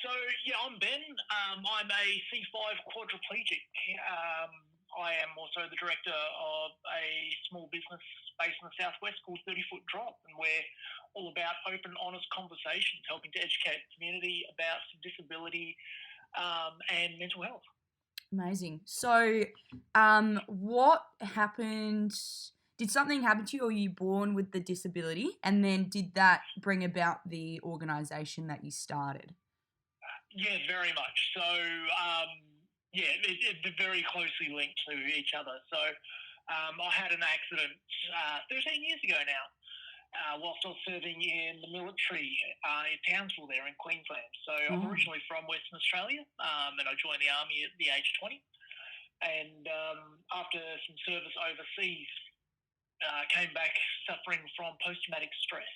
So yeah, I'm Ben. I'm a C5 quadriplegic. Um, I am also the director of a small business based in the southwest called 30 Foot Drop, and we're all about open, honest conversations, helping to educate the community about disability and mental health. Amazing. So, what happened? Did something happen to you, or were you born with the disability? And then did that bring about the organisation that you started? Yeah, very much. So yeah, it's very closely linked to each other. So I had an accident 13 years ago now whilst I was serving in the military in Townsville there in Queensland. So I'm Oh. originally from Western Australia, and I joined the army at the age of 20. And after some service overseas, came back suffering from post-traumatic stress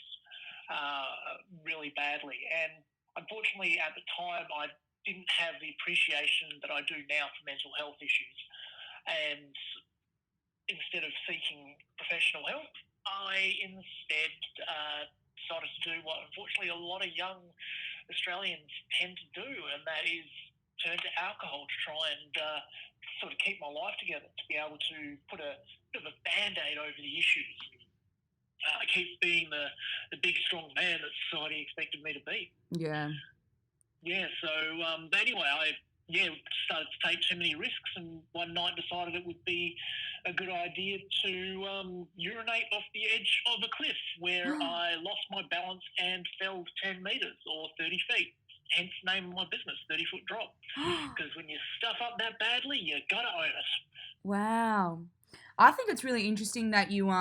really badly. And unfortunately, at the time, I didn't have the appreciation that I do now for mental health issues. And instead of seeking professional help, I instead decided to do what unfortunately a lot of young Australians tend to do, and that is turn to alcohol to try and sort of keep my life together, to be able to put a bit of a band aid over the issues. Keep being the big, strong man that society expected me to be. Yeah. Yeah, so but anyway, I started to take too many risks, and one night decided it would be a good idea to urinate off the edge of a cliff, where I lost my balance and fell 10 meters or 30 feet. Hence the name of my business, 30 Foot Drop. Because when you stuff up that badly, you gotta own it. Wow. I think it's really interesting that you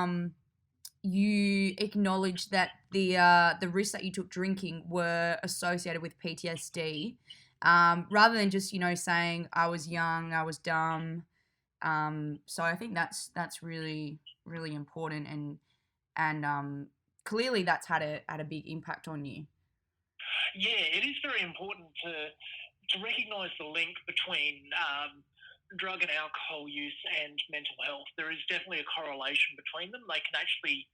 acknowledge that the risks that you took drinking were associated with PTSD, rather than just saying I was young, I was dumb. So I think that's really important, and clearly that's had a big impact on you. Yeah, it is very important to recognise the link between drug and alcohol use and mental health. There is definitely a correlation between them. They can actually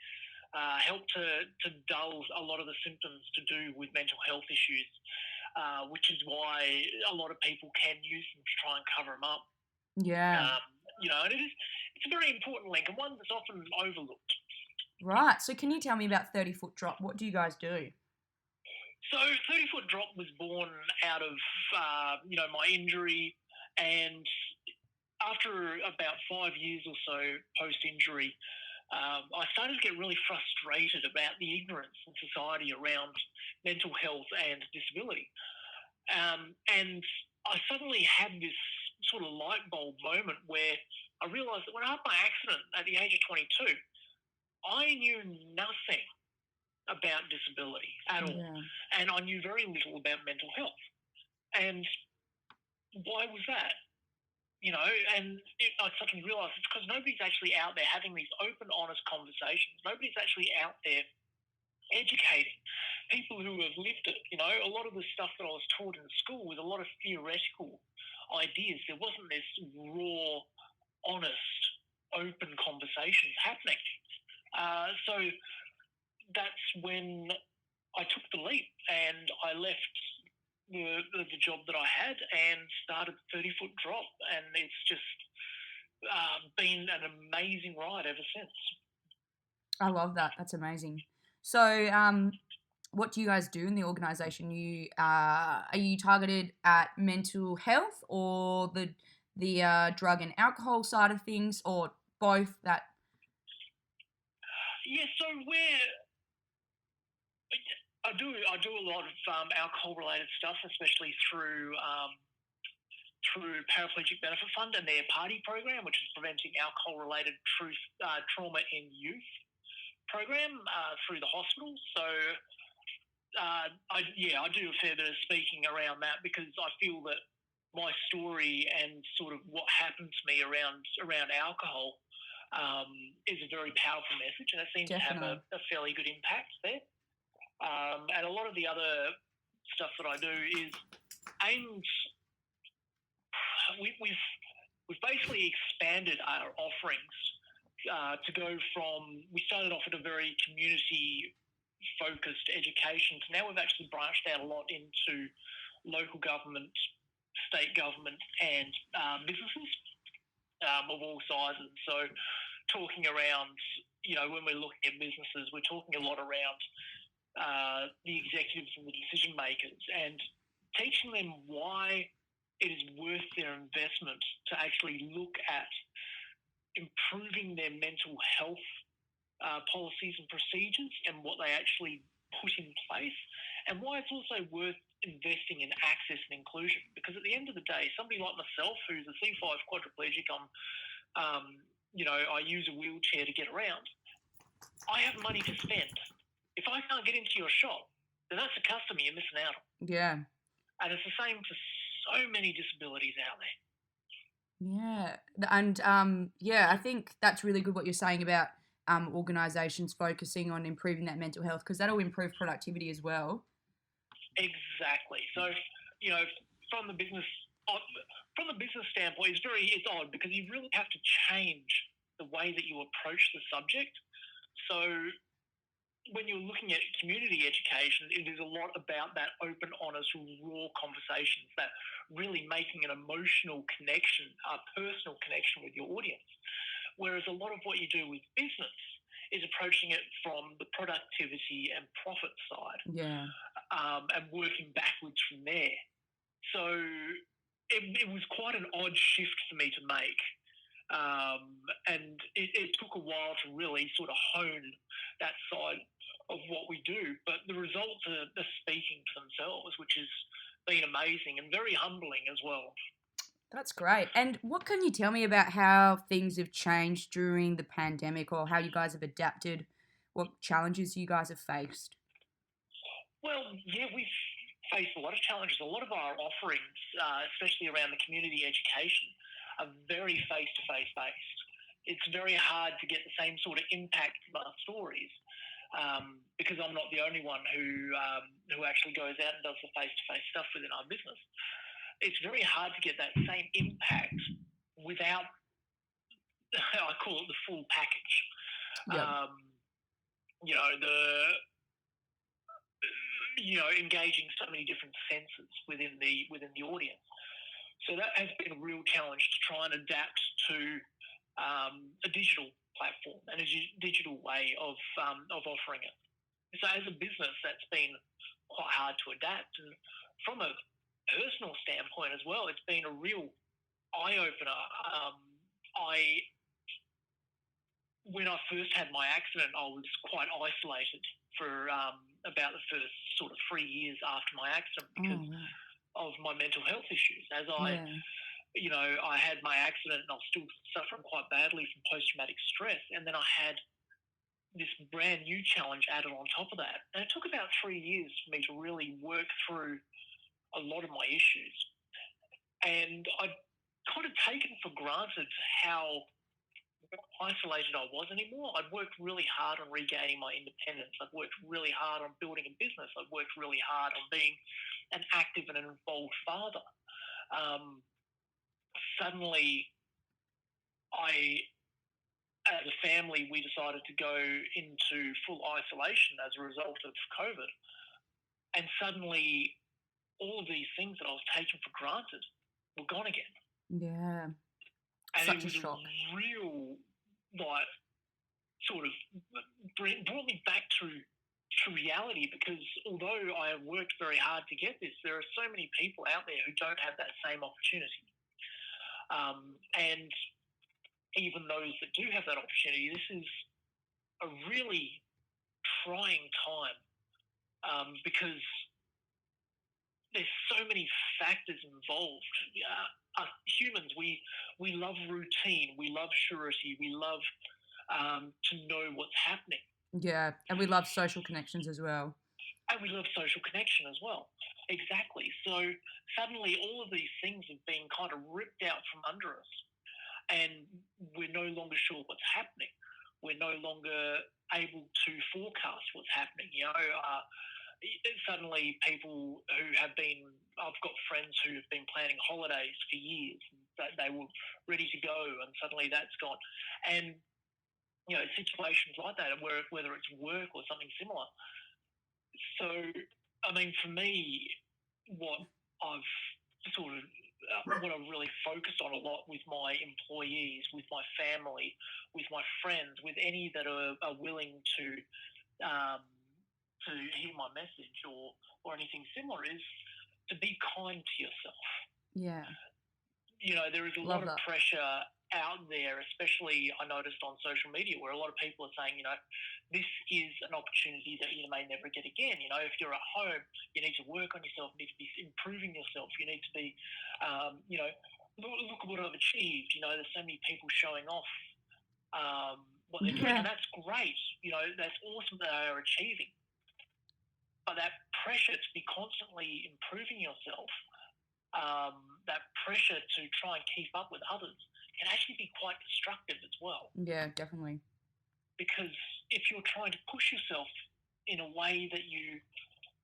help to dull a lot of the symptoms to do with mental health issues, which is why a lot of people can use them to try and cover them up. Yeah. Um, and it's a very important link and one that's often overlooked. Right. So can you tell me about 30 Foot Drop? What do you guys do? So 30 Foot Drop was born out of my injury, and after about 5 years or so post injury, I started to get really frustrated about the ignorance in society around mental health and disability. And I suddenly had this sort of light bulb moment where I realised that when I had my accident at the age of 22, I knew nothing about disability at all. Yeah. And I knew very little about mental health. And why was that? I suddenly realised it's because nobody's actually out there having these open, honest conversations. Nobody's actually out there educating people who have lived it. A lot of the stuff that I was taught in school was a lot of theoretical ideas. There wasn't this raw, honest, open conversations happening. So that's when I took the leap and I left the job that I had and started 30 Foot Drop, and it's just been an amazing ride ever since. I love that. That's amazing. So, what do you guys do in the organization? Are you targeted at mental health or the drug and alcohol side of things, or both? That Yeah, so I do a lot of alcohol related stuff, especially through Paraplegic Benefit Fund and their party program, which is preventing alcohol related trauma in youth program through the hospital. So I do a fair bit of speaking around that because I feel that my story and sort of what happened to me around alcohol is a very powerful message, and it seems to have definitely. a fairly good impact there. And a lot of the other stuff that I do is aimed. We've basically expanded our offerings to go from. We started off at a very community focused education. So now we've actually branched out a lot into local government, state government, and businesses of all sizes. So, talking around, when we're looking at businesses, we're talking a lot around the executives and the decision makers and teaching them why it is worth their investment to actually look at improving their mental health policies and procedures and what they actually put in place, and why it's also worth investing in access and inclusion. Because at the end of the day, somebody like myself, who's a C5 quadriplegic, I use a wheelchair to get around. I have money to spend. If I can't get into your shop, then that's a customer you're missing out on. Yeah. And it's the same for so many disabilities out there. Yeah. And I think that's really good what you're saying about organisations focusing on improving that mental health, because that'll improve productivity as well. Exactly. So, from the business standpoint, it's odd because you really have to change the way that you approach the subject. So, when you're looking at community education, it is a lot about that open, honest, raw conversations, that really making an emotional connection, a personal connection with your audience. Whereas a lot of what you do with business is approaching it from the productivity and profit side, and working backwards from there. So it was quite an odd shift for me to make. And it took a while to really sort of hone that side of what we do. But the results are speaking for themselves, which has been amazing and very humbling as well. That's great. And what can you tell me about how things have changed during the pandemic, or how you guys have adapted? What challenges you guys have faced? Well, yeah, we've faced a lot of challenges. A lot of our offerings, especially around the community education, are very face-to-face based. It's very hard to get the same sort of impact from our stories, because I'm not the only one who actually goes out and does the face-to-face stuff within our business. It's very hard to get that same impact without, I call it the full package. Yeah. Engaging so many different senses within the audience. So that has been a real challenge to try and adapt to a digital platform and a digital way of offering it. So as a business, that's been quite hard to adapt. And from a personal standpoint as well, it's been a real eye-opener. When I first had my accident, I was quite isolated for about the first sort of 3 years after my accident because of my mental health issues. As I had my accident and I was still suffering quite badly from post-traumatic stress, and then I had this brand new challenge added on top of that. And it took about 3 years for me to really work through a lot of my issues. And I'd kind of taken for granted how isolated I was anymore. I'd worked really hard on regaining my independence. I'd worked really hard on building a business. I'd worked really hard on being an active and an involved father. Suddenly, as a family, we decided to go into full isolation as a result of COVID. And suddenly, all of these things that I was taking for granted were gone again. Yeah. And Such it was a shock. real, sort of brought me back to reality, because although I have worked very hard to get this, there are so many people out there who don't have that same opportunity. And even those that do have that opportunity, this is a really trying time, because there's so many factors involved. Us humans, we love routine, we love surety, we love to know what's happening. Yeah, and we love social connections as well. And we love social connection as well. Exactly. So suddenly all of these things have been kind of ripped out from under us, and we're no longer sure what's happening. We're no longer able to forecast what's happening. Suddenly people who have been, I've got friends who have been planning holidays for years, that they were ready to go, and suddenly that's gone. And, situations like that, whether it's work or something similar. So, I mean, for me, what I've sort of what I've really focused on a lot with my employees, with my family, with my friends, with any that are willing um, to hear my message or anything similar is to be kind to yourself. Yeah. There is a lot Love of that. pressure out there, especially I noticed on social media, where a lot of people are saying, this is an opportunity that you may never get again. If you're at home, you need to work on yourself, you need to be improving yourself, you need to be, look at what I've achieved. There's so many people showing off what they're doing, and Yeah. that's great. That's awesome that they are achieving. But that pressure to be constantly improving yourself, that pressure to try and keep up with others can actually be quite destructive as well. Yeah, definitely. Because if you're trying to push yourself in a way that you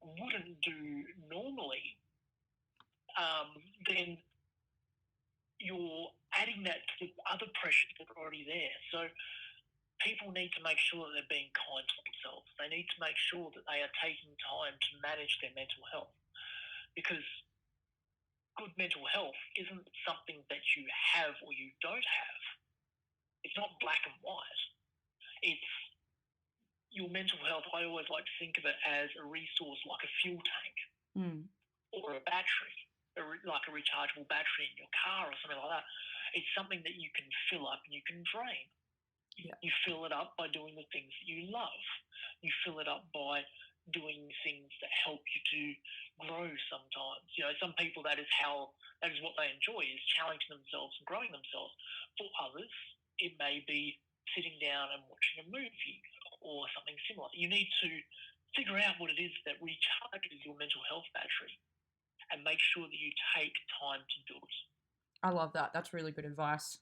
wouldn't do normally, then you're adding that to the other pressures that are already there. So people need to make sure that they're being kind to themselves. They need to make sure that they are taking time to manage their mental health, because good mental health isn't something that you have or you don't have. It's not black and white. It's your mental health. I always like to think of it as a resource like a fuel tank Mm. or a battery, like a rechargeable battery in your car or something like that. It's something that you can fill up and you can drain. Yeah. You fill it up by doing the things that you love. You fill it up by doing things that help you to grow sometimes. Some people that is what they enjoy, is challenging themselves and growing themselves. For others, it may be sitting down and watching a movie or something similar. You need to figure out what it is that recharges your mental health battery and make sure that you take time to do it. I love that. That's really good advice.